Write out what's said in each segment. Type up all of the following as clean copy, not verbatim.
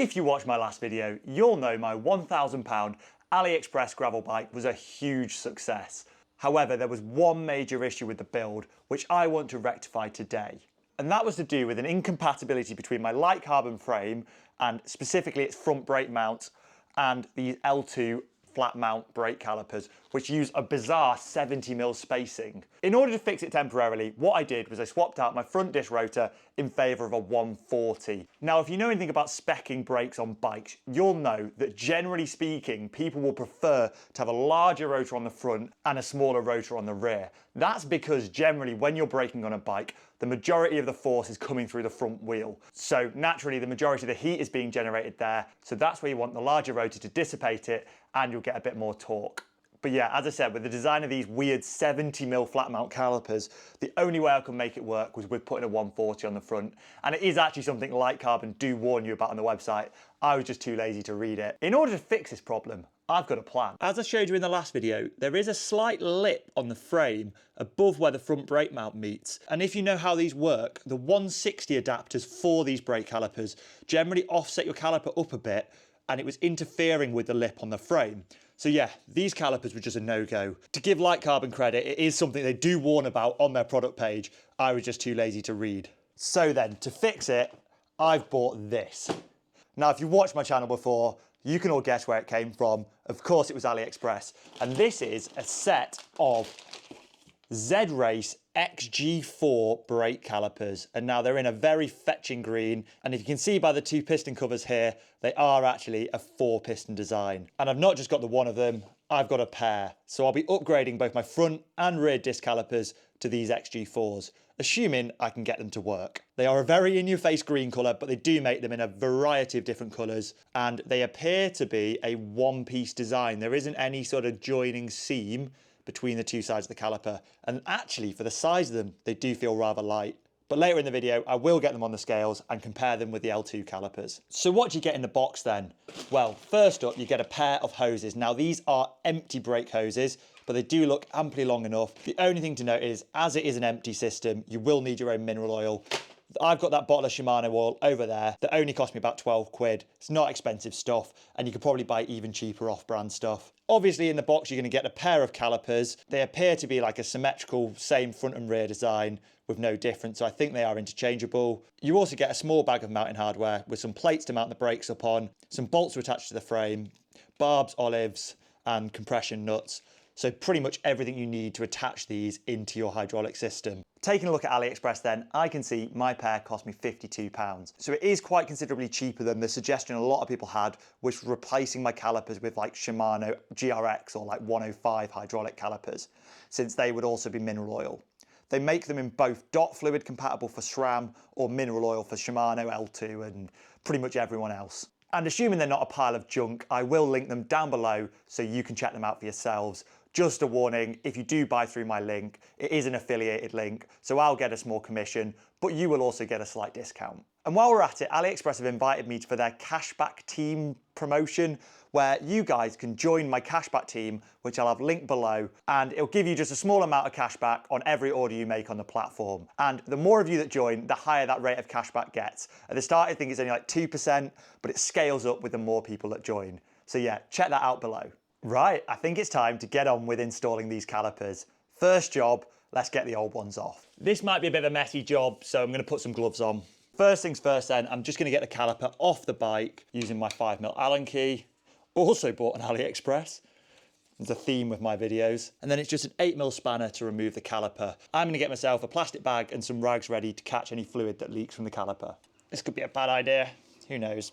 If you watched my last video, you'll know my £1,000 AliExpress gravel bike was a huge success. However, there was one major issue with the build, which I want to rectify today. And that was to do with an incompatibility between my light carbon frame and specifically its front brake mount and the L2 flat mount brake calipers, which use a bizarre 70mm spacing. In order to fix it temporarily, what I did was I swapped out my front disc rotor in favour of a 140. Now, if you know anything about speccing brakes on bikes, you'll know that generally speaking, people will prefer to have a larger rotor on the front and a smaller rotor on the rear. That's because generally when you're braking on a bike, the majority of the force is coming through the front wheel. So naturally, the majority of the heat is being generated there. So that's where you want the larger rotor to dissipate it and you'll get a bit more torque. But yeah, as I said, with the design of these weird 70mm flat mount calipers, the only way I could make it work was with putting a 140 on the front. And it is actually something Light Carbon do warn you about on the website. I was just too lazy to read it. In order to fix this problem, I've got a plan. As I showed you in the last video, there is a slight lip on the frame above where the front brake mount meets. And if you know how these work, the 160 adapters for these brake calipers generally offset your caliper up a bit, and it was interfering with the lip on the frame. So yeah, these calipers were just a no-go. To give Light Carbon credit, it is something they do warn about on their product page. I was just too lazy to read. So then, to fix it, I've bought this. Now, if you've watched my channel before, you can all guess where it came from. Of course, it was AliExpress. And this is a set of ZRACE XG4 brake calipers. And now they're in a very fetching green. And if you can see by the two piston covers here, they are actually a 4-piston design. And I've not just got the one of them, I've got a pair. So I'll be upgrading both my front and rear disc calipers to these XG4s, assuming I can get them to work. They are a very in-your-face green colour, but they do make them in a variety of different colours, and they appear to be a one-piece design. There isn't any sort of joining seam between the two sides of the caliper, and actually for the size of them, they do feel rather light. But later in the video, I will get them on the scales and compare them with the L2 calipers. So what do you get in the box then? Well, first up, you get a pair of hoses. Now these are empty brake hoses, but they do look amply long enough. The only thing to note is, as it is an empty system, you will need your own mineral oil. I've got that bottle of Shimano oil over there that only cost me about 12 quid. It's not expensive stuff, and you could probably buy even cheaper off-brand stuff. Obviously in the box you're going to get a pair of calipers. They appear to be like a symmetrical, same front and rear design with no difference, so I think they are interchangeable. You also get a small bag of mounting hardware with some plates to mount the brakes up on, some bolts to attach to the frame, barbs, olives and compression nuts. So pretty much everything you need to attach these into your hydraulic system. Taking a look at AliExpress then, I can see my pair cost me £52. So it is quite considerably cheaper than the suggestion a lot of people had, which was replacing my calipers with like Shimano GRX or like 105 hydraulic calipers, since they would also be mineral oil. They make them in both dot fluid compatible for SRAM or mineral oil for Shimano, L2 and pretty much everyone else. And assuming they're not a pile of junk, I will link them down below so you can check them out for yourselves. Just a warning, if you do buy through my link, it is an affiliated link, so I'll get a small commission, but you will also get a slight discount. And while we're at it, AliExpress have invited me for their cashback team promotion, where you guys can join my cashback team, which I'll have linked below, and it'll give you just a small amount of cashback on every order you make on the platform. And the more of you that join, the higher that rate of cashback gets. At the start, I think it's only like 2%, but it scales up with the more people that join. So yeah, check that out below. Right, I think it's time to get on with installing these calipers. First job, let's get the old ones off. This might be a bit of a messy job, so I'm going to put some gloves on. First things first then, I'm just going to get the caliper off the bike using my 5mm Allen key. Also bought on AliExpress. There's a theme with my videos. And then it's just an 8mm spanner to remove the caliper. I'm going to get myself a plastic bag and some rags ready to catch any fluid that leaks from the caliper. This could be a bad idea. Who knows?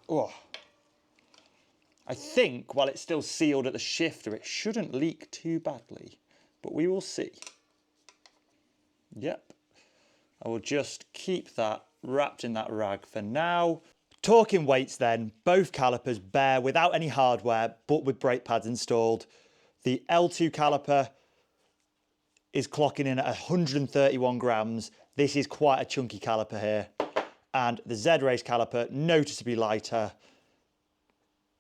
Oh. I think while it's still sealed at the shifter, it shouldn't leak too badly, but we will see. Yep. I will just keep that wrapped in that rag for now. Talking weights then, both calipers bear without any hardware, but with brake pads installed. The L2 caliper is clocking in at 131 grams. This is quite a chunky caliper here. And the ZRACE caliper, noticeably lighter,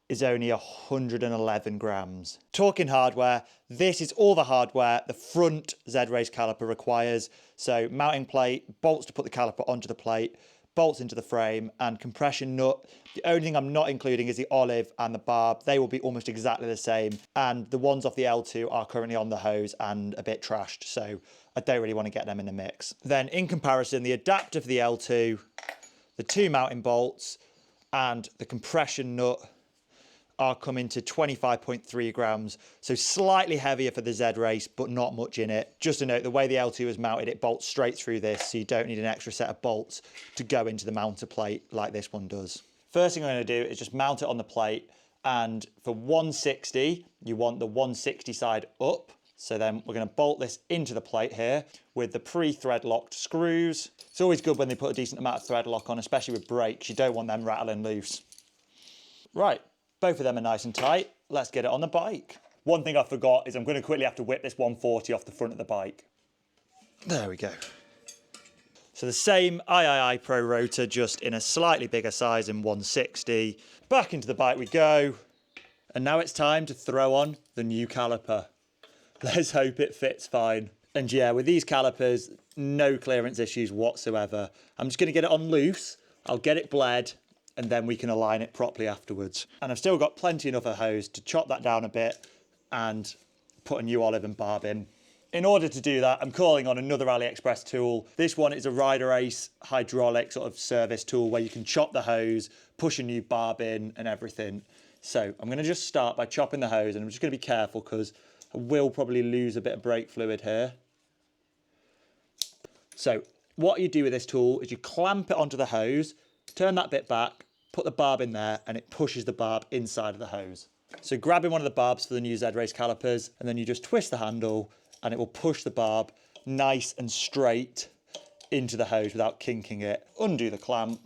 is only 111 grams. Talking hardware, this is all the hardware the front ZRACE caliper requires. So mounting plate, bolts to put the caliper onto the plate, bolts into the frame, and compression nut. The only thing I'm not including is the olive and the barb. They will be almost exactly the same. And the ones off the L2 are currently on the hose and a bit trashed, so I don't really want to get them in the mix. Then in comparison, the adapter for the L2, the 2 mounting bolts, and the compression nut are coming to 25.3 grams, so slightly heavier for the ZRACE, but not much in it. Just a note, the way the L2 is mounted, it bolts straight through this, so you don't need an extra set of bolts to go into the mounter plate like this one does. First thing I'm going to do is just mount it on the plate, and for 160, you want the 160 side up. So then we're going to bolt this into the plate here with the pre-thread locked screws. It's always good when they put a decent amount of thread lock on, especially with brakes. You don't want them rattling loose. Right, both of them are nice and tight. Let's get it on the bike. One thing I forgot is I'm going to quickly have to whip this 140 off the front of the bike. There we go. So the same III Pro rotor, just in a slightly bigger size in 160. Back into the bike we go. And now it's time to throw on the new caliper. Let's hope it fits fine. And yeah, with these calipers, no clearance issues whatsoever. I'm just going to get it on loose. I'll get it bled, and then we can align it properly afterwards. And I've still got plenty enough of hose to chop that down a bit and put a new olive and barb in. In order to do that, I'm calling on another AliExpress tool. This one is a Rider Ace hydraulic sort of service tool where you can chop the hose, push a new barb in and everything. So I'm going to just start by chopping the hose, and I'm just going to be careful because I will probably lose a bit of brake fluid here. So what you do with this tool is you clamp it onto the hose, turn that bit back, put the barb in there, and it pushes the barb inside of the hose. So grabbing one of the barbs for the new ZRACE calipers, and then you just twist the handle and it will push the barb nice and straight into the hose without kinking it. Undo the clamp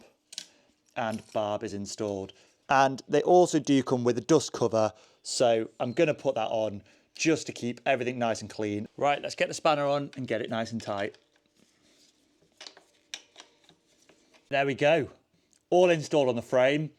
and barb is installed. And they also do come with a dust cover, so I'm going to put that on just to keep everything nice and clean. Right, let's get the spanner on and get it nice and tight. There we go, all installed on the frame.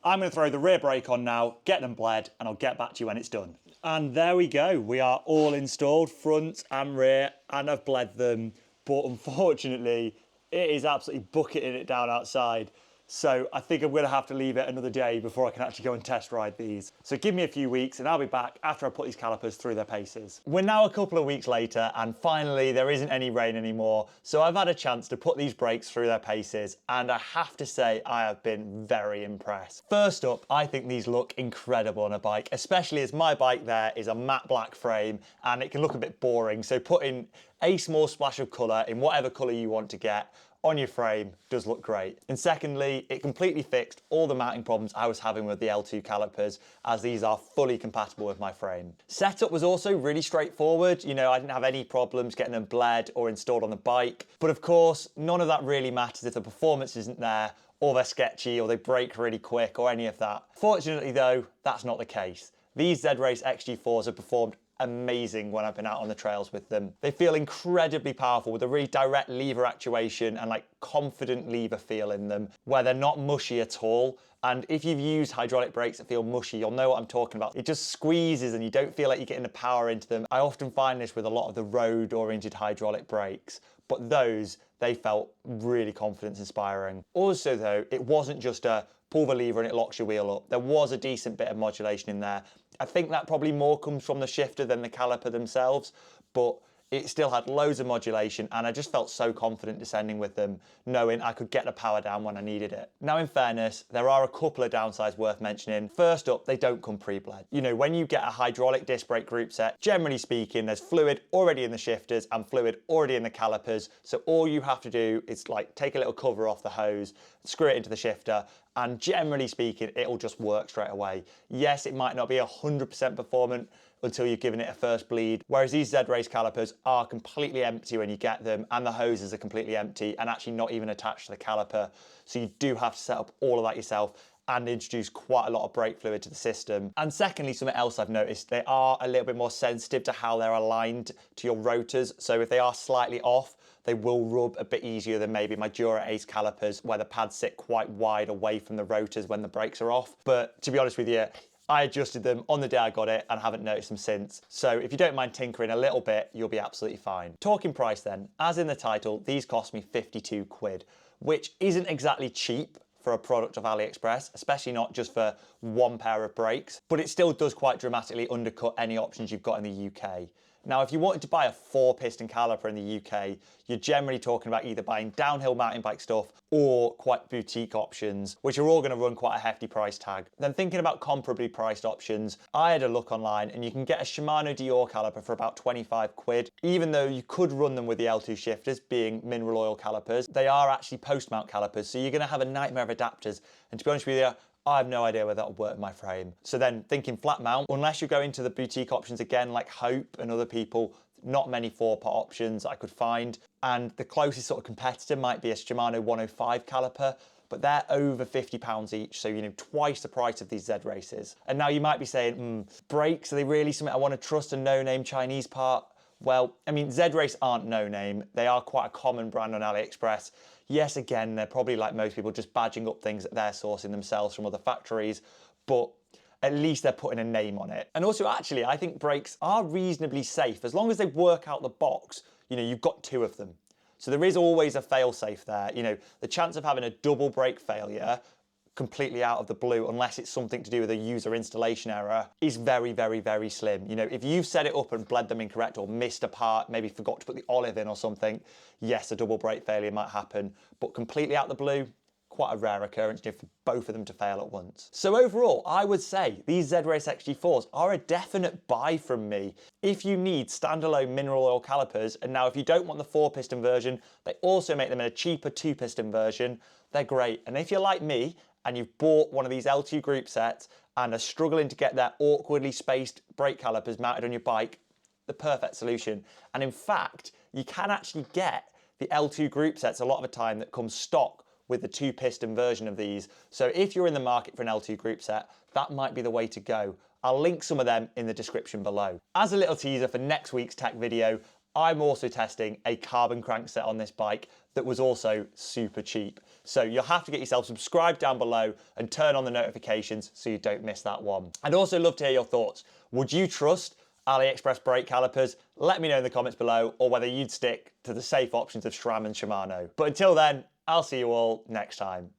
I'm going to throw the rear brake on now, get them bled, and I'll get back to you when it's done. And there we go, we are all installed, front and rear, and I've bled them, but unfortunately, it is absolutely bucketing it down outside. So I think I'm going to have to leave it another day before I can actually go and test ride these. So give me a few weeks and I'll be back after I put these calipers through their paces. We're now a couple of weeks later and finally there isn't any rain anymore. So I've had a chance to put these brakes through their paces and I have to say I have been very impressed. First up, I think these look incredible on a bike, especially as my bike there is a matte black frame and it can look a bit boring. So putting a small splash of colour in whatever colour you want to get on your frame does look great. And secondly, it completely fixed all the mounting problems I was having with the L2 calipers, as these are fully compatible with my frame. Setup was also really straightforward. You know, I didn't have any problems getting them bled or installed on the bike. But of course, none of that really matters if the performance isn't there, or they're sketchy, or they break really quick, or any of that. Fortunately though, that's not the case. These ZRACE XG4s have performed amazing when I've been out on the trails with them. They feel incredibly powerful with a really direct lever actuation and like confident lever feel in them, where they're not mushy at all. And if you've used hydraulic brakes that feel mushy, you'll know what I'm talking about. It just squeezes and you don't feel like you're getting the power into them. I often find this with a lot of the road-oriented hydraulic brakes, but those, they felt really confidence inspiring. Also though, it wasn't just a pull the lever and it locks your wheel up. There was a decent bit of modulation in there. I think that probably more comes from the shifter than the caliper themselves, but it still had loads of modulation and I just felt so confident descending with them, knowing I could get the power down when I needed it. Now in fairness, there are a couple of downsides worth mentioning. First up, they don't come pre-bled. You know, when you get a hydraulic disc brake group set, generally speaking, there's fluid already in the shifters and fluid already in the calipers. So all you have to do is like take a little cover off the hose, screw it into the shifter, and generally speaking, it'll just work straight away. Yes, it might not be 100% performant until you've given it a first bleed, whereas these ZRACE calipers are completely empty when you get them, and the hoses are completely empty and actually not even attached to the caliper. So you do have to set up all of that yourself and introduce quite a lot of brake fluid to the system. And secondly, something else I've noticed, they are a little bit more sensitive to how they're aligned to your rotors. So if they are slightly off, they will rub a bit easier than maybe my Dura Ace calipers, where the pads sit quite wide away from the rotors when the brakes are off. But to be honest with you, I adjusted them on the day I got it and haven't noticed them since. So if you don't mind tinkering a little bit, you'll be absolutely fine. Talking price then, as in the title, these cost me 52 quid, which isn't exactly cheap for a product of AliExpress, especially not just for one pair of brakes, but it still does quite dramatically undercut any options you've got in the UK. Now, if you wanted to buy a 4-piston caliper in the UK, you're generally talking about either buying downhill mountain bike stuff or quite boutique options, which are all going to run quite a hefty price tag. Then thinking about comparably priced options, I had a look online and you can get a Shimano Dior caliper for about 25 quid. Even though you could run them with the L2 shifters, being mineral oil calipers, they are actually post-mount calipers, so you're going to have a nightmare of adapters. And to be honest with you, I have no idea whether that'll work in my frame. So then thinking flat mount, unless you go into the boutique options again, like Hope and other people, not many 4-pot options I could find. And the closest sort of competitor might be a Shimano 105 caliper, but they're over £50 each, so twice the price of these Z-Races. And now you might be saying, brakes, are they really something I want to trust a no-name Chinese part? Well, I mean, Z-Race aren't no-name. They are quite a common brand on AliExpress. Yes, again, they're probably like most people just badging up things that they're sourcing themselves from other factories, but at least they're putting a name on it. And also, actually, I think brakes are reasonably safe. As long as they work out the box, you've got 2 of them. So there is always a fail-safe there. The chance of having a double brake failure completely out of the blue, unless it's something to do with a user installation error, is very, very, very slim. If you've set it up and bled them incorrect or missed a part, maybe forgot to put the olive in or something, yes, a double brake failure might happen, but completely out the blue, quite a rare occurrence for both of them to fail at once. So overall, I would say these ZRACE XG4s are a definite buy from me. If you need standalone mineral oil calipers, and now if you don't want the 4-piston version, they also make them in a cheaper 2-piston version, they're great. And if you're like me, and you've bought one of these L2 group sets and are struggling to get their awkwardly spaced brake calipers mounted on your bike, the perfect solution. And in fact, you can actually get the L2 group sets a lot of the time that come stock with the 2-piston version of these. So if you're in the market for an L2 group set, that might be the way to go. I'll link some of them in the description below. As a little teaser for next week's tech video, I'm also testing a carbon crankset on this bike that was also super cheap. So you'll have to get yourself subscribed down below and turn on the notifications so you don't miss that one. I'd also love to hear your thoughts. Would you trust AliExpress brake calipers? Let me know in the comments below, or whether you'd stick to the safe options of SRAM and Shimano. But until then, I'll see you all next time.